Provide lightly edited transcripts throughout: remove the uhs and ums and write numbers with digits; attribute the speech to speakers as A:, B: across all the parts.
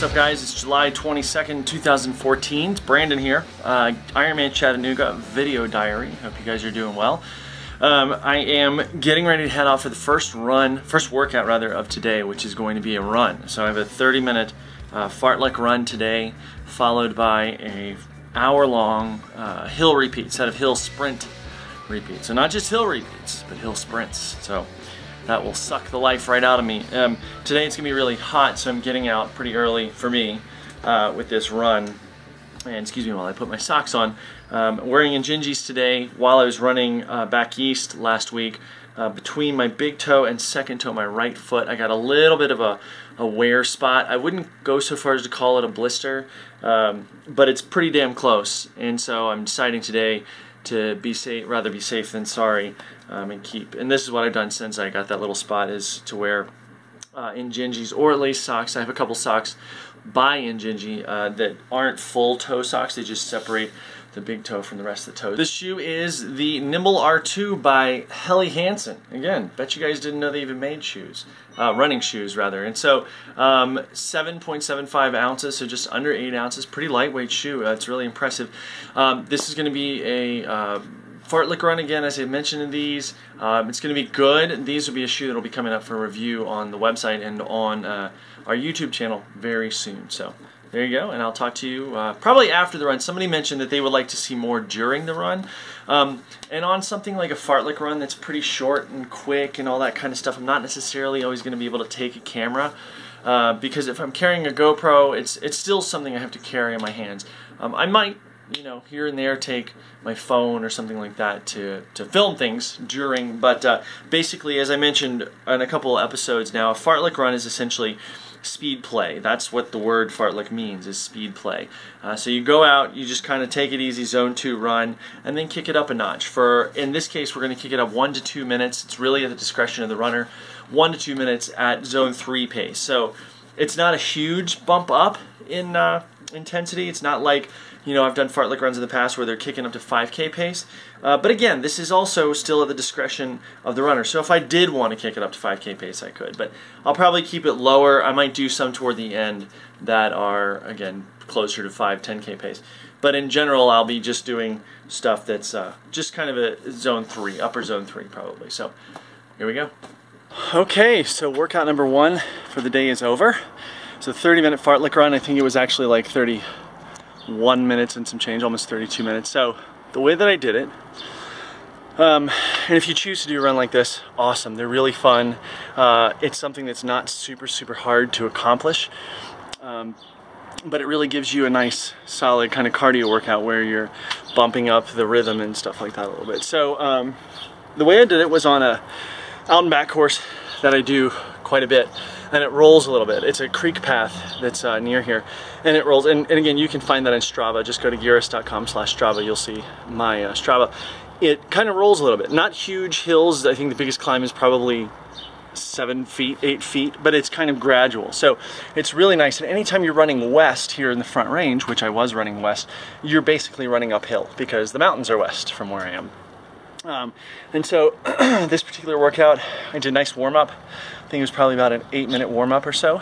A: What's up, guys? It's July 22nd, 2014. It's Brandon here. Ironman Chattanooga video diary. Hope you guys are doing well. I am getting ready to head off for the first workout rather, of today, which is going to be a run. So I have a 30-minute fartlek run today, followed by a hour-long hill repeat, set of hill sprint repeats. So not just hill repeats, but hill sprints. So that will suck the life right out of me. Today it's going to be really hot, so I'm getting out pretty early for me with this run. And excuse me while I put my socks on. Wearing Injinjis today while I was running back east last week. Between my big toe and second toe, my right foot, I got a little bit of a wear spot. I wouldn't go so far as to call it a blister, but it's pretty damn close. And so I'm deciding today to be safe, rather be safe than sorry, and this is what I've done since I got that little spot, is to wear Injinjis, or at least socks. I have a couple socks by Injinji that aren't full toe socks. They just separate the big toe from the rest of the toes. This shoe is the Nimble R2 by Helly Hansen. Again, bet you guys didn't know they even made shoes. Running shoes, rather. And so 7.75 ounces, so just under 8 ounces. Pretty lightweight shoe. It's really impressive. This is going to be a fartlek run again, as I mentioned in these. It's going to be good. These will be a shoe that will be coming up for review on the website and on our YouTube channel very soon. So there you go, and I'll talk to you probably after the run. Somebody mentioned that they would like to see more during the run. And on something like a fartlek run that's pretty short and quick and all that kind of stuff, I'm not necessarily always going to be able to take a camera because if I'm carrying a GoPro, it's still something I have to carry in my hands. I might, you know, here and there take my phone or something like that to film things during, but basically, as I mentioned in a couple of episodes now, a fartlek run is essentially speed play. That's what the word fartlek means, is speed play. So you go out, you just kind of take it easy, zone 2 run, and then kick it up a notch. In this case, we're going to kick it up 1 to 2 minutes. It's really at the discretion of the runner. 1 to 2 minutes at zone 3 pace. So it's not a huge bump up in intensity. It's not like, you know, I've done fartlek runs in the past where they're kicking up to 5K pace. But again, this is also still at the discretion of the runner. So if I did want to kick it up to 5K pace, I could. But I'll probably keep it lower. I might do some toward the end that are, again, closer to 10K pace. But in general, I'll be just doing stuff that's just kind of a zone 3, upper zone 3 probably. So here we go. Okay, so workout number 1 for the day is over. It's a 30-minute fartlek run. I think it was actually like 31 minutes and some change, almost 32 minutes. So the way that I did it, and if you choose to do a run like this, awesome. They're really fun. It's something that's not super hard to accomplish, but it really gives you a nice solid kind of cardio workout where you're bumping up the rhythm and stuff like that a little bit. So the way I did it was on a out and back course that I do quite a bit, and it rolls a little bit. It's a creek path that's near here, and it rolls. And again, you can find that on Strava. Just go to gearist.com/Strava. You'll see my Strava. It kind of rolls a little bit. Not huge hills. I think the biggest climb is probably 7 feet, 8 feet, but it's kind of gradual. So it's really nice. And anytime you're running west here in the Front Range, which I was running west, you're basically running uphill because the mountains are west from where I am. And so this particular workout, I did a nice warm-up. I think it was probably about an 8-minute warm-up or so.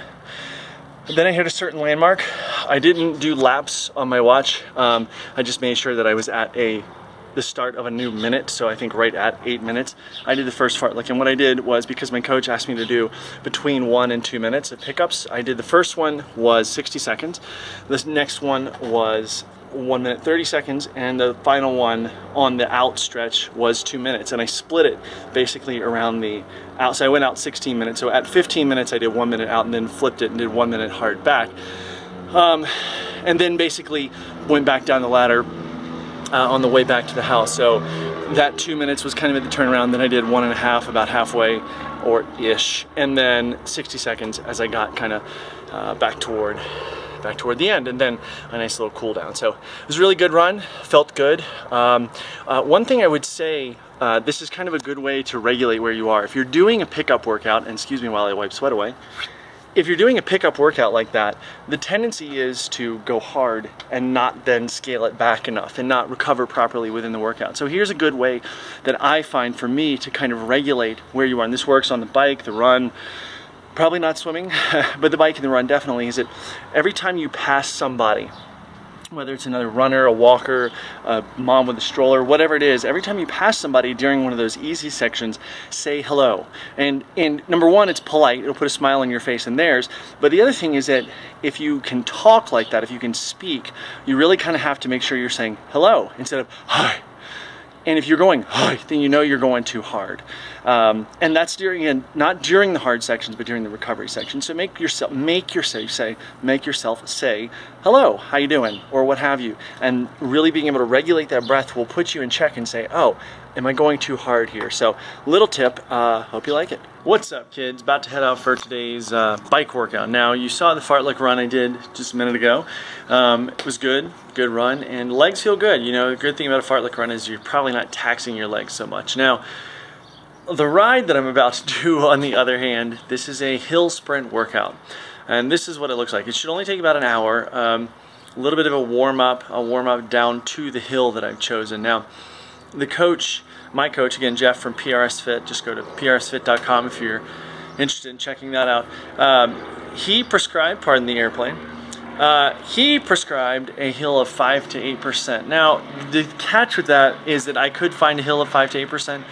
A: Then I hit a certain landmark. I didn't do laps on my watch. I just made sure that I was at the start of a new minute, so I think right at 8 minutes. I did the first fartlek, and what I did was, because my coach asked me to do between 1 and 2 minutes of pickups, I did the first one was 60 seconds. This next one was 1 minute 30 seconds, and the final one on the out stretch was 2 minutes, and I split it basically around the out. So I went out 16 minutes. So at 15 minutes I did 1 minute out and then flipped it and did 1 minute hard back, and then basically went back down the ladder on the way back to the house. So that 2 minutes was kind of at the turnaround. Then I did 1.5 about halfway or ish, and then 60 seconds as I got kind of back toward the end, and then a nice little cool down. So it was a really good run, felt good. One thing I would say, this is kind of a good way to regulate where you are. If you're doing a pickup workout, and excuse me while I wipe sweat away, if you're doing a pickup workout like that, the tendency is to go hard and not then scale it back enough and not recover properly within the workout. So here's a good way that I find for me to kind of regulate where you are. And this works on the bike, the run, probably not swimming, but the bike and the run definitely, is that every time you pass somebody, whether it's another runner, a walker, a mom with a stroller, whatever it is, every time you pass somebody during one of those easy sections, say hello. And number one, it's polite. It'll put a smile on your face and theirs. But the other thing is that if you can talk like that, if you can speak, you really kind of have to make sure you're saying hello instead of hi. And if you're going hi, then you know you're going too hard. And that's not during the hard sections, but during the recovery section. So make yourself say hello, how you doing, or what have you. And really being able to regulate that breath will put you in check and say, oh, am I going too hard here? So little tip, hope you like it. What's up, kids? About to head out for today's bike workout. Now, you saw the fartlek run I did just a minute ago. It was good run, and legs feel good. You know, the good thing about a fartlek run is you're probably not taxing your legs so much. Now, the ride that I'm about to do, on the other hand, this is a hill sprint workout. And this is what it looks like. It should only take about an hour. A little bit of a warm-up down to the hill that I've chosen. Now, the coach, my coach, again, Jeff from PRS Fit, just go to prsfit.com if you're interested in checking that out. He prescribed, pardon the airplane, he prescribed a hill of 5 to 8%. Now, the catch with that is that I could find a hill of 5 to 8%,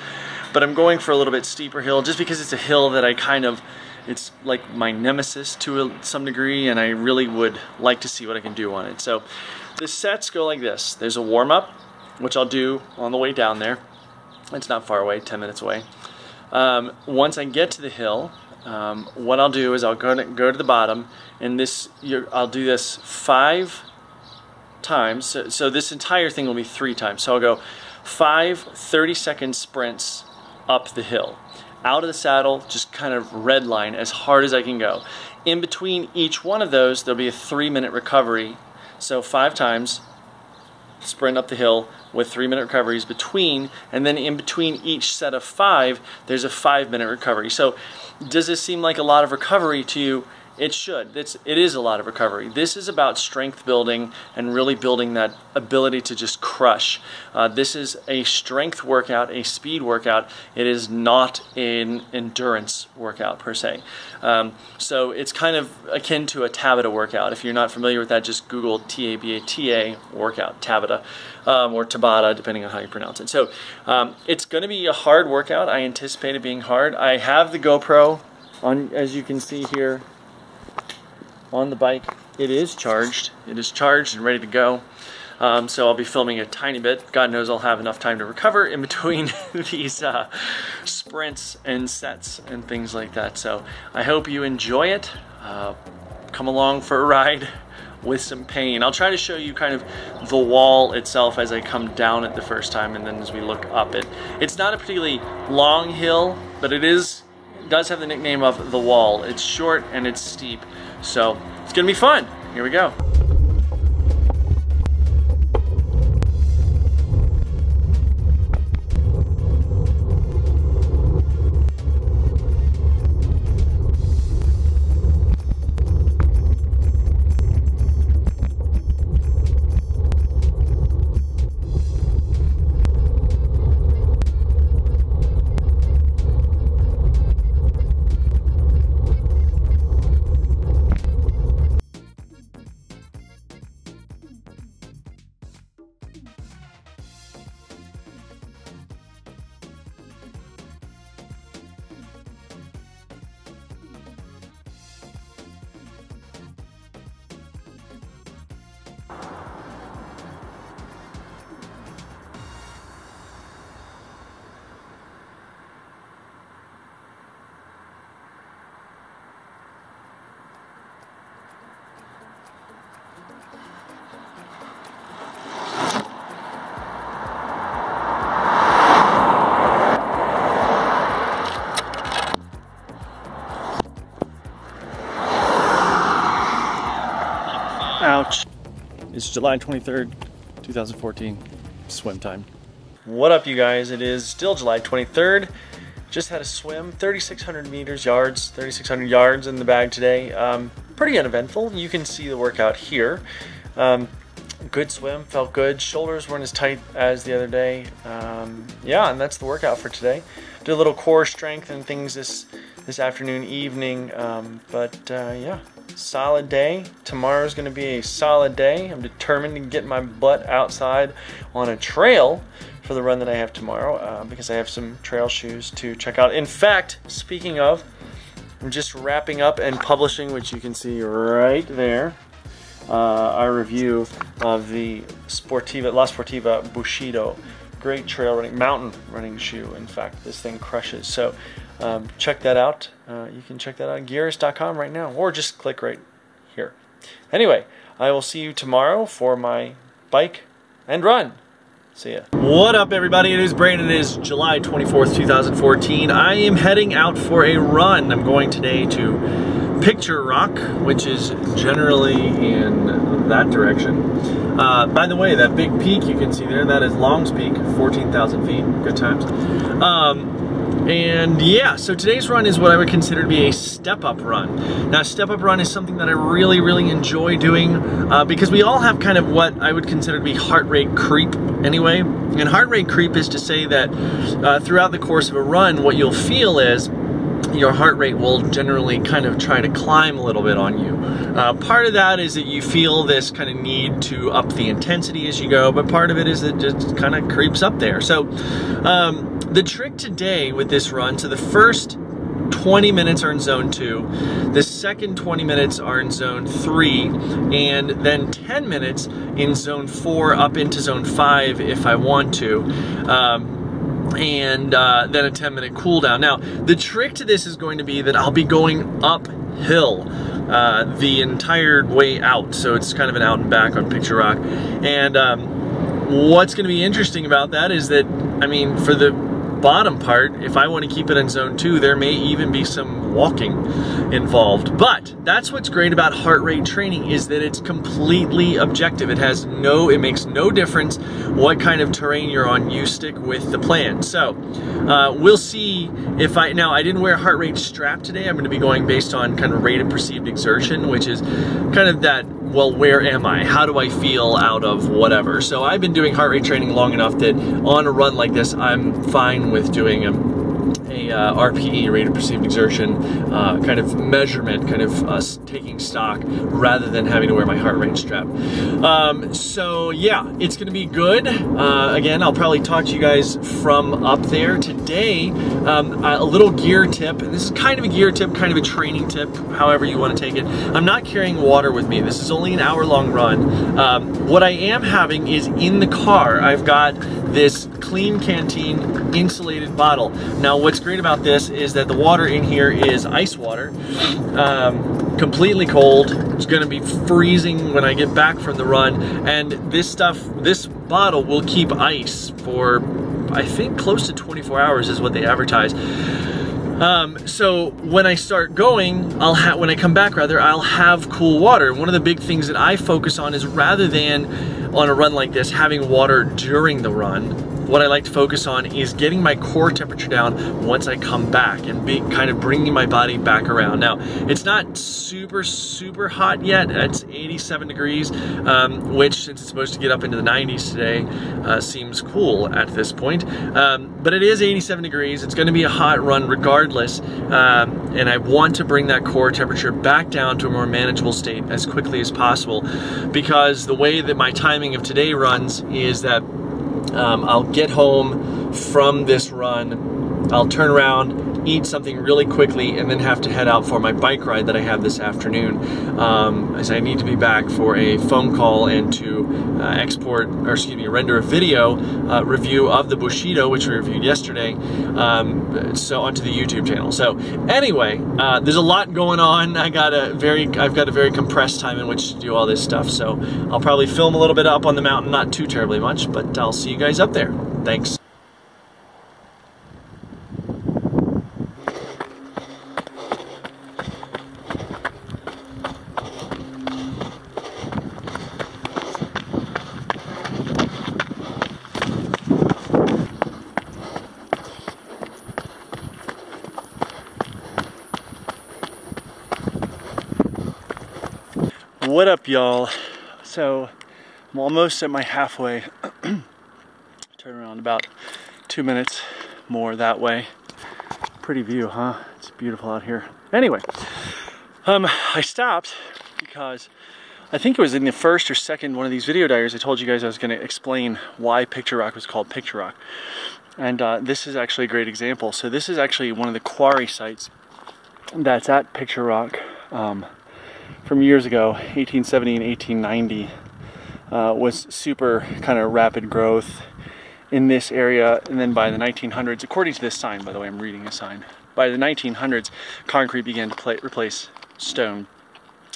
A: but I'm going for a little bit steeper hill just because it's a hill that it's like my nemesis to some degree, and I really would like to see what I can do on it. So the sets go like this. There's a warm-up, which I'll do on the way down there. It's not far away, 10 minutes away. Once I get to the hill, what I'll do is I'll go to the bottom, and I'll do this 5 times. So this entire thing will be 3 times. So I'll go 5 30-second sprints up the hill. Out of the saddle, just kind of red line as hard as I can go. In between each one of those, there'll be a 3-minute recovery. So 5 times, sprint up the hill with 3-minute recoveries between, and then in between each set of 5, there's a 5-minute recovery. So does this seem like a lot of recovery to you? It should. It is a lot of recovery. This is about strength building and really building that ability to just crush. This is a strength workout, a speed workout. It is not an endurance workout per se. So it's kind of akin to a Tabata workout. If you're not familiar with that, just Google T-A-B-A-T-A workout, Tabata, or Tabata, depending on how you pronounce it. So it's going to be a hard workout. I anticipate it being hard. I have the GoPro on, as you can see here, on the bike. It is charged. It is charged and ready to go. So I'll be filming a tiny bit. God knows I'll have enough time to recover in between these sprints and sets and things like that. So I hope you enjoy it. Come along for a ride with some pain. I'll try to show you kind of the wall itself as I come down it the first time, and then as we look up it. It's not a particularly long hill, but it does have the nickname of the wall. It's short and it's steep. So it's gonna be fun. Here we go. Ouch. It's July 23rd, 2014, swim time. What up, you guys? It is still July 23rd. Just had a swim, 3,600 yards in the bag today. Pretty uneventful. You can see the workout here. Good swim, felt good. Shoulders weren't as tight as the other day. Yeah, and that's the workout for today. Did a little core strength and things this afternoon, evening, yeah, solid day. Tomorrow's going to be a solid day. I'm determined to get my butt outside on a trail for the run that I have tomorrow, because I have some trail shoes to check out. In fact, speaking of, I'm just wrapping up and publishing, which you can see right there, our review of the La Sportiva Bushido. Great trail running, mountain running shoe. In fact, this thing crushes. So check that out. You can check that out on Gearist.com right now, or just click right here. Anyway, I will see you tomorrow for my bike and run. See ya. What up, everybody? It is Brandon. It is July 24th, 2014. I am heading out for a run. I'm going today to Picture Rock, which is generally in that direction. By the way, that big peak you can see there, that is Long's Peak, 14,000 feet. Good times. And yeah, so today's run is what I would consider to be a step-up run. Now, a step-up run is something that I really, really enjoy doing because we all have kind of what I would consider to be heart rate creep anyway. And heart rate creep is to say that throughout the course of a run, what you'll feel is your heart rate will generally kind of try to climb a little bit on you. Part of that is that you feel this kind of need to up the intensity as you go, but part of it is that it just kind of creeps up there. So the trick today with this run, so the first 20 minutes are in zone 2, the second 20 minutes are in zone 3, and then 10 minutes in zone 4 up into zone 5 if I want to. And then a 10-minute cool down. Now, the trick to this is going to be that I'll be going uphill the entire way out, so it's kind of an out and back on Picture Rock. And what's going to be interesting about that is that, I mean, for the bottom part, if I want to keep it in zone 2, there may even be some walking involved. But that's what's great about heart rate training, is that it's completely objective. It makes no difference what kind of terrain you're on. You stick with the plan. So we'll see if I didn't wear a heart rate strap today. I'm going to be going based on kind of rate of perceived exertion, which is kind of that, well, where am I? How do I feel out of whatever? So I've been doing heart rate training long enough that on a run like this, I'm fine with doing a RPE, rate of perceived exertion, kind of measurement, kind of taking stock, rather than having to wear my heart rate strap. So yeah, it's going to be good. Again, I'll probably talk to you guys from up there today. A little gear tip, and this is kind of a gear tip, kind of a training tip, however you want to take it. I'm not carrying water with me. This is only an hour-long run. What I am having is in the car, I've got this Clean Canteen insulated bottle. Now, what's great about this is that the water in here is ice water, completely cold. It's going to be freezing when I get back from the run, and this bottle will keep ice for, I think, close to 24 hours is what they advertise. So when I start going, when I come back rather, I'll have cool water. One of the big things that I focus on is, rather than on a run like this having water during the run, what I like to focus on is getting my core temperature down once I come back, and kind of bringing my body back around. Now, it's not super, super hot yet. It's 87 degrees, which, since it's supposed to get up into the 90s today, seems cool at this point. But it is 87 degrees. It's going to be a hot run regardless, and I want to bring that core temperature back down to a more manageable state as quickly as possible, because the way that my timing of today runs is that I'll get home from this run, I'll turn around, eat something really quickly, and then have to head out for my bike ride that I have this afternoon, as I need to be back for a phone call and to render a video review of the Bushido, which we reviewed yesterday, so onto the YouTube channel. So anyway, there's a lot going on. I've got a very compressed time in which to do all this stuff, so I'll probably film a little bit up on the mountain, not too terribly much, but I'll see you guys up there. Thanks. What up, y'all? So I'm almost at my halfway. Turn around about 2 minutes more that way. Pretty view, huh? It's beautiful out here. Anyway, I stopped because I think it was in the first or second one of these video diaries I told you guys I was going to explain why Picture Rock was called Picture Rock. And this is actually a great example. So this is actually one of the quarry sites that's at Picture Rock from years ago, 1870 and 1890. Was super kind of rapid growth in this area, and then by the 1900s, according to this sign, by the way, I'm reading a sign, by the 1900s, concrete began to replace stone.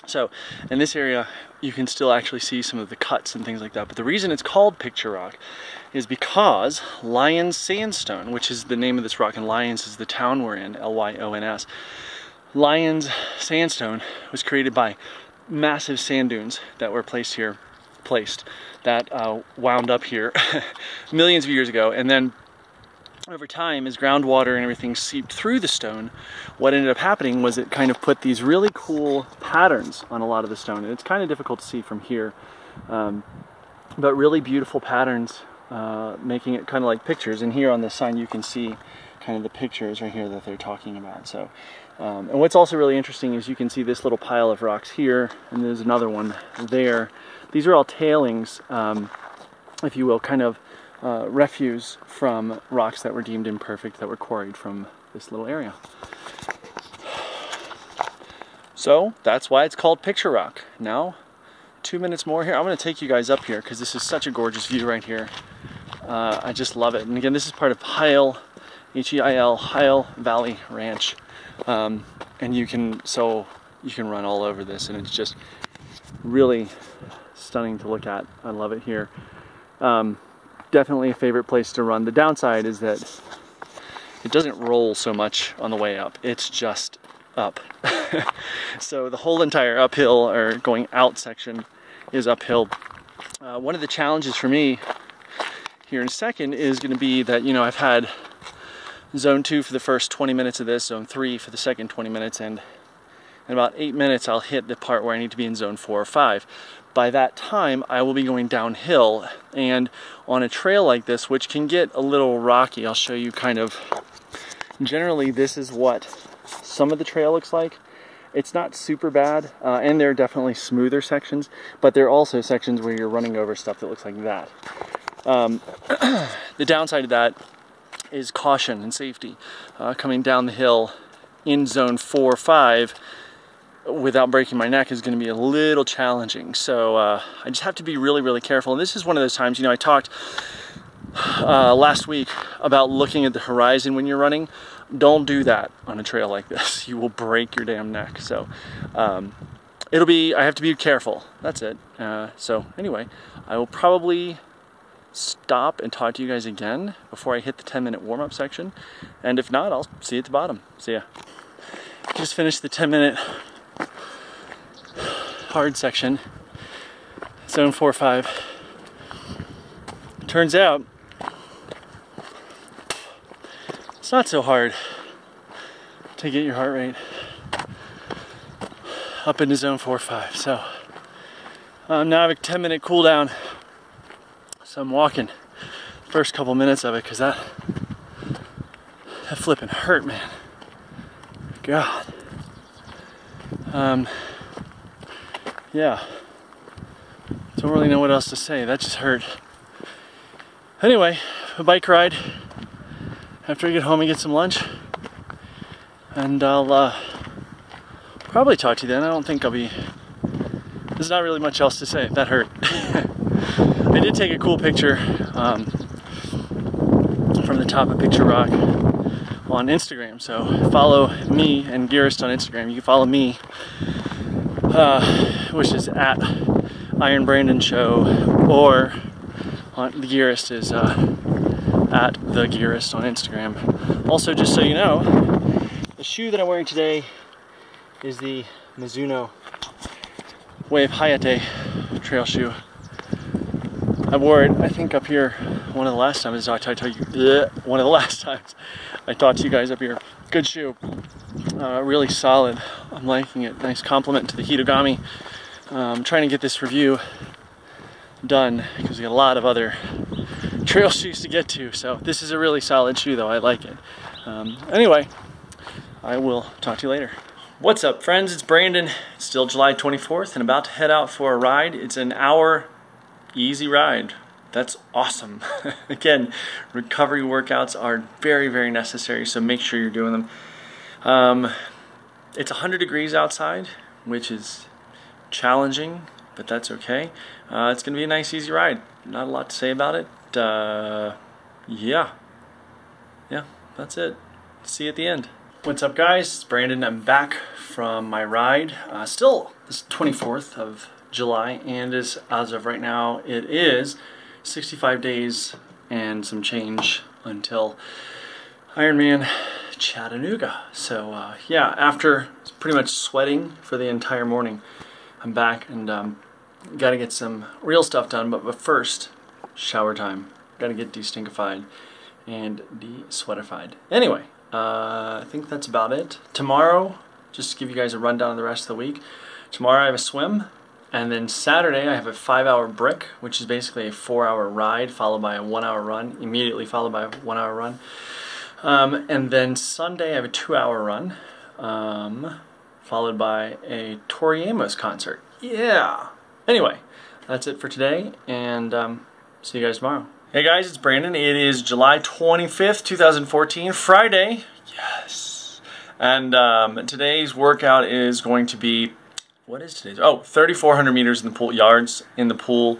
A: So in this area, you can still actually see some of the cuts and things like that. But the reason it's called Picture Rock is because Lyons Sandstone, which is the name of this rock, and Lyons is the town we're in, Lyons. Lyons Sandstone was created by massive sand dunes that were placed that wound up here millions of years ago, and then over time, as groundwater and everything seeped through the stone, what ended up happening was it kind of put these really cool patterns on a lot of the stone, and it's kind of difficult to see from here, but really beautiful patterns, making it kind of like pictures. And here on this sign you can see kind of the pictures right here that they're talking about. So and what's also really interesting is you can see this little pile of rocks here, and there's another one there. These are all tailings, if you will, kind of refuse from rocks that were deemed imperfect, that were quarried from this little area. So that's why it's called Picture Rock. Now, 2 minutes more here. I'm going to take you guys up here because this is such a gorgeous view right here. I just love it. And again, this is part of Heil, H-E-I-L, Heil Valley Ranch. And you can run all over this, and it's just really stunning to look at. I love it here. Definitely a favorite place to run. The downside is that it doesn't roll so much on the way up. It's just up. So the whole entire uphill or going out section is uphill. One of the challenges for me here in a second is going to be that, you know, I've had zone 2 for the first 20 minutes of this, zone 3 for the second 20 minutes, and in about 8 minutes I'll hit the part where I need to be in zone 4 or 5. By that time I will be going downhill, and on a trail like this, which can get a little rocky, I'll show you kind of, generally this is what some of the trail looks like. It's not super bad, and there are definitely smoother sections, but there are also sections where you're running over stuff that looks like that. The downside of that is caution and safety. Coming down the hill in zone 4 or 5 without breaking my neck is going to be a little challenging. So I just have to be really, really careful. And this is one of those times, you know, I talked last week about looking at the horizon when you're running. Don't do that on a trail like this. You will break your damn neck. So I have to be careful. That's it. So anyway, I will probably stop and talk to you guys again before I hit the 10-minute warm-up section. And if not, I'll see you at the bottom. See ya. Just finished the 10-minute hard section, zone 4 or 5. Turns out it's not so hard to get your heart rate up into zone 4 or 5. So now I have a 10-minute cool down. So I'm walking first couple minutes of it because that flipping hurt, man. God. Yeah. Don't really know what else to say. That just hurt. Anyway, a bike ride after I get home and get some lunch. And I'll probably talk to you then. I don't think I'll be... There's not really much else to say. That hurt. I did take a cool picture from the top of Picture Rock on Instagram, so follow me and Gearist on Instagram. You can follow me, which is at Iron Brandon Show, or on the Gearist is at the Gearist on Instagram. Also, just so you know, the shoe that I'm wearing today is the Mizuno Wave Hayate trail shoe. I wore it, I think, up here one of the last times I talked to you guys up here. Good shoe, really solid. I'm liking it. Nice compliment to the Hitogami. I'm trying to get this review done because we got a lot of other trail shoes to get to. So this is a really solid shoe, though. I like it. Anyway, I will talk to you later. What's up, friends? It's Brandon. It's still July 24th and about to head out for a ride. It's an hour easy ride. That's awesome. Again, recovery workouts are very, very necessary, so make sure you're doing them. It's 100 degrees outside, which is challenging, but that's okay. It's going to be a nice, easy ride. Not a lot to say about it. Yeah, that's it. See you at the end. What's up, guys? It's Brandon. I'm back from my ride. Still, it's 24th of July, and as of right now, it is 65 days and some change until Ironman Chattanooga. So yeah, after pretty much sweating for the entire morning, I'm back and got to get some real stuff done. But first, shower time. Got to get de-stinkified and de-sweatified. Anyway. I think that's about it. Tomorrow, just to give you guys a rundown of the rest of the week, tomorrow I have a swim, and then Saturday I have a 5-hour brick, which is basically a 4-hour ride followed by a 1-hour run, immediately followed by a 1-hour run. And then Sunday I have a 2-hour run, followed by a Tori Amos concert. Yeah! Anyway, that's it for today, and see you guys tomorrow. Hey guys, it's Brandon. It is July 25th, 2014, Friday. Yes. And today's workout is going to be, what is today's? Oh, 3,400 meters in the pool, yards in the pool.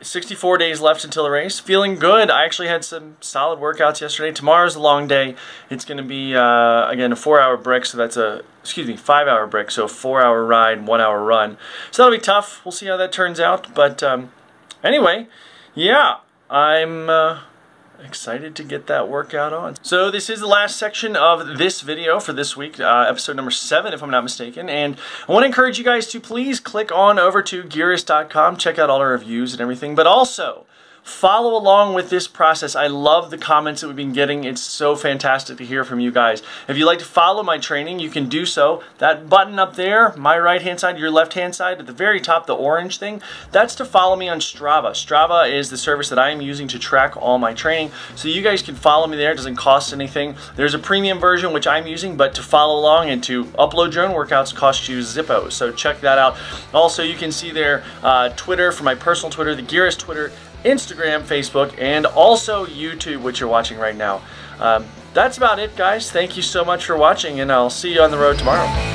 A: 64 days left until the race. Feeling good. I actually had some solid workouts yesterday. Tomorrow's a long day. It's going to be, again, a 4-hour brick, so that's a, 5-hour brick, so a 4-hour ride, 1-hour run. So that'll be tough. We'll see how that turns out. But anyway, yeah, I'm excited to get that workout on. So this is the last section of this video for this week, episode number 7 if I'm not mistaken, and I want to encourage you guys to please click on over to Gearist.com, check out all our reviews and everything, but also follow along with this process. I love the comments that we've been getting. It's so fantastic to hear from you guys. If you'd like to follow my training, you can do so. That button up there, my right-hand side, your left-hand side, at the very top, the orange thing, that's to follow me on Strava. Strava is the service that I am using to track all my training. So you guys can follow me there. It doesn't cost anything. There's a premium version, which I'm using, but to follow along and to upload your own workouts costs you Zippo. So check that out. Also, you can see there Twitter for my personal Twitter, the Gearist Twitter, Instagram, Facebook, and also YouTube, which you're watching right now. That's about it, guys. Thank you so much for watching, and I'll see you on the road tomorrow.